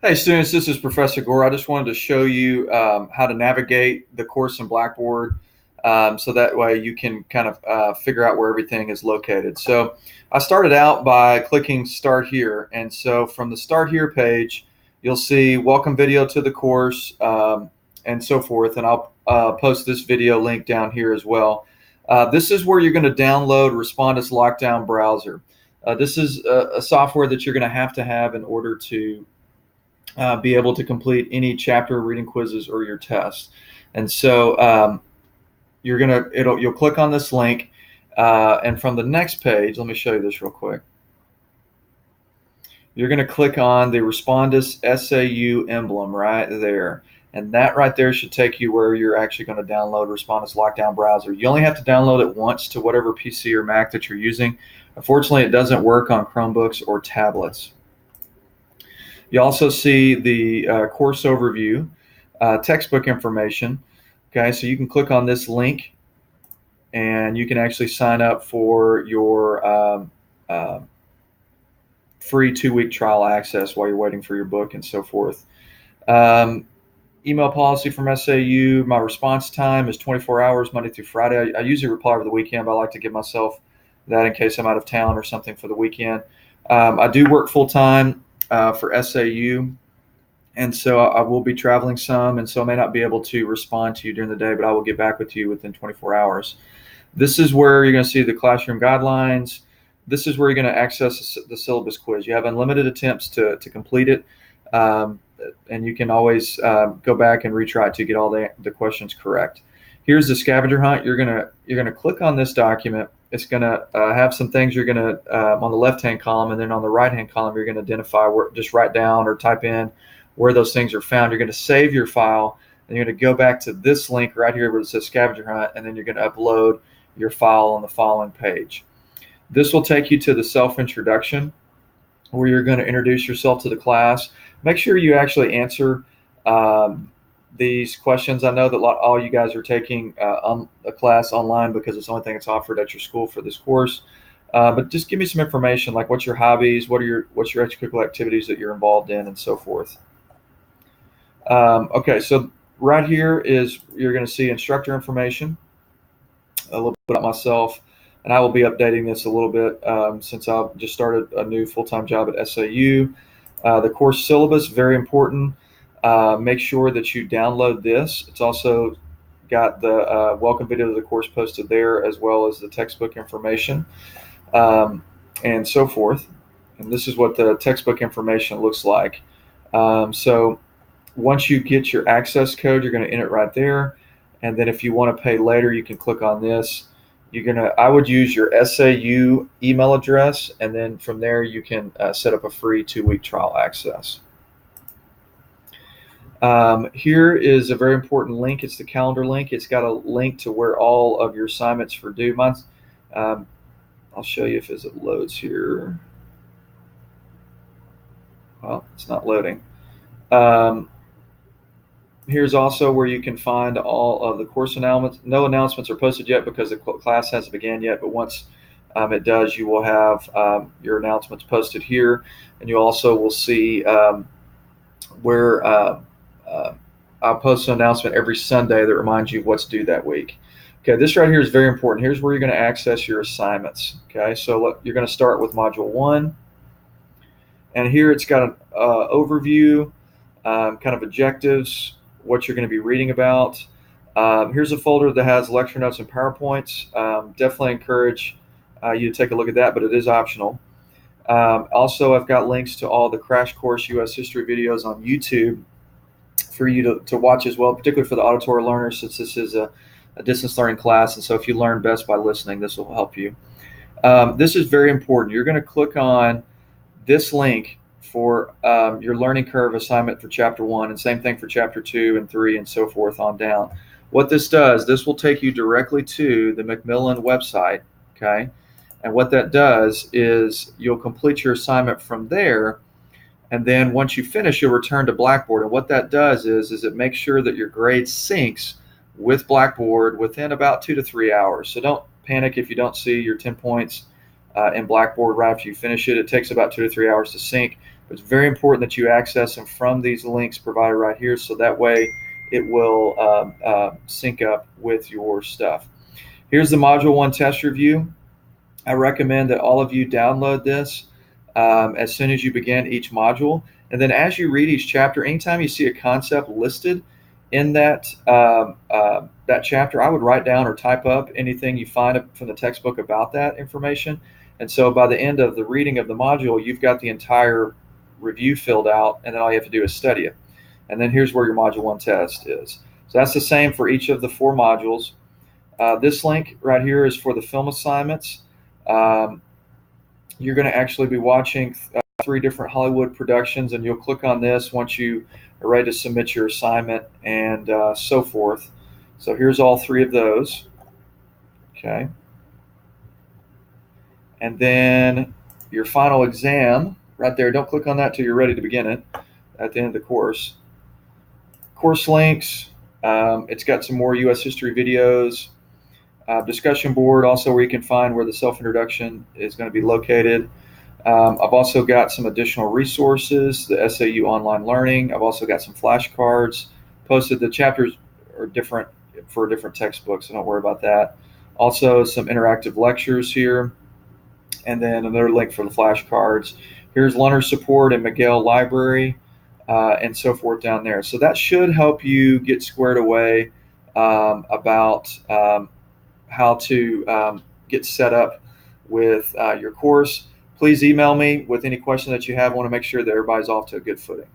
Hey students, this is Professor Gore. I just wanted to show you how to navigate the course in Blackboard so that way you can kind of figure out where everything is located. So I started out by clicking Start Here. And so from the Start Here page, you'll see welcome video to the course and so forth. And I'll post this video link down here as well. This is where you're going to download Respondus Lockdown Browser. This is a software that you're going to have in order to be able to complete any chapter reading quizzes or your tests. And so you'll click on this link, and from the next page, let me show you this real quick. You're going to click on the Respondus SAU emblem right there. And that right there should take you where you're actually going to download Respondus Lockdown Browser. You only have to download it once to whatever PC or Mac that you're using. Unfortunately, it doesn't work on Chromebooks or tablets. You also see the course overview, textbook information. Okay, so you can click on this link and you can actually sign up for your free 2-week trial access while you're waiting for your book and so forth. Email policy from SAU. My response time is 24 hours, Monday through Friday. I usually reply over the weekend, but I like to give myself that in case I'm out of town or something for the weekend. I do work full-time for SAU, and so I will be traveling some, and so I may not be able to respond to you during the day, but I will get back with you within 24 hours. This is where you're going to see the classroom guidelines. This is where you're going to access the syllabus quiz. You have unlimited attempts to complete it, and you can always go back and retry it to get all the questions correct. Here's the scavenger hunt. You're gonna click on this document. It's gonna have some things you're gonna on the left-hand column, and then on the right-hand column, you're gonna identify where, just write down or type in where those things are found. You're gonna save your file, and you're gonna go back to this link right here where it says scavenger hunt, and then you're gonna upload your file on the following page. This will take you to the self-introduction, where you're going to introduce yourself to the class. Make sure you actually answer these questions. I know that all you guys are taking a class online because it's the only thing that's offered at your school for this course. But just give me some information, like what's your hobbies, what's your extracurricular activities that you're involved in, and so forth. Okay, so right here is you're going to see instructor information, a little bit about myself. And I will be updating this a little bit since I've just started a new full-time job at SAU. The course syllabus, very important. Make sure that you download this. It's also got the welcome video to the course posted there, as well as the textbook information and so forth. And this is what the textbook information looks like. So once you get your access code, you're going to enter it right there. And then if you want to pay later, you can click on this. I would use your SAU email address, and then from there you can set up a free 2-week trial access. Here is a very important link. It's the calendar link. It's got a link to where all of your assignments for due. I'll show you if it loads here. Well, it's not loading. Here's also where you can find all of the course announcements. No announcements are posted yet because the class hasn't began yet, but once it does, you will have your announcements posted here, and you also will see where I'll post an announcement every Sunday that reminds you of what's due that week. Okay, this right here is very important. Here's where you're going to access your assignments. Okay, so you're going to start with Module 1, and here it's got an overview, kind of objectives, what you're going to be reading about. Here's a folder that has lecture notes and PowerPoints. Definitely encourage you to take a look at that, but it is optional. Also, I've got links to all the Crash Course U.S. History videos on YouTube for you to watch as well, particularly for the auditory learners, since this is a distance learning class. And so if you learn best by listening, this will help you. This is very important. You're going to click on this link for your learning curve assignment for Chapter 1, and same thing for Chapter 2 and 3 and so forth on down. What this does, this will take you directly to the Macmillan website, okay? And what that does is you'll complete your assignment from there, and then once you finish, you'll return to Blackboard. And what that does is it makes sure that your grade syncs with Blackboard within about 2 to 3 hours. So don't panic if you don't see your 10 points in Blackboard right after you finish it. It takes about 2 to 3 hours to sync. It's very important that you access them from these links provided right here, so that way it will sync up with your stuff. Here's the Module 1 test review. I recommend that all of you download this as soon as you begin each module. And then as you read each chapter, anytime you see a concept listed in that chapter, I would write down or type up anything you find from the textbook about that information. And so by the end of the reading of the module, you've got the entire review filled out, and then all you have to do is study it. And then here's where your Module 1 test is. So that's the same for each of the 4 modules. This link right here is for the film assignments. You're going to actually be watching 3 different Hollywood productions, and you'll click on this once you are ready to submit your assignment and so forth. So here's all 3 of those. Okay. And then your final exam right there. Don't click on that till you're ready to begin it at the end of the course. Course links. It's got some more U.S. history videos. Discussion board also where you can find where the self-introduction is going to be located. I've also got some additional resources, the SAU online learning. I've also got some flashcards posted. The chapters are different for different textbooks, so don't worry about that. Also some interactive lectures here, and then another link for the flashcards. Here's learner support and Miguel Library and so forth down there. So that should help you get squared away about how to get set up with your course. Please email me with any questions that you have. I want to make sure that everybody's off to a good footing.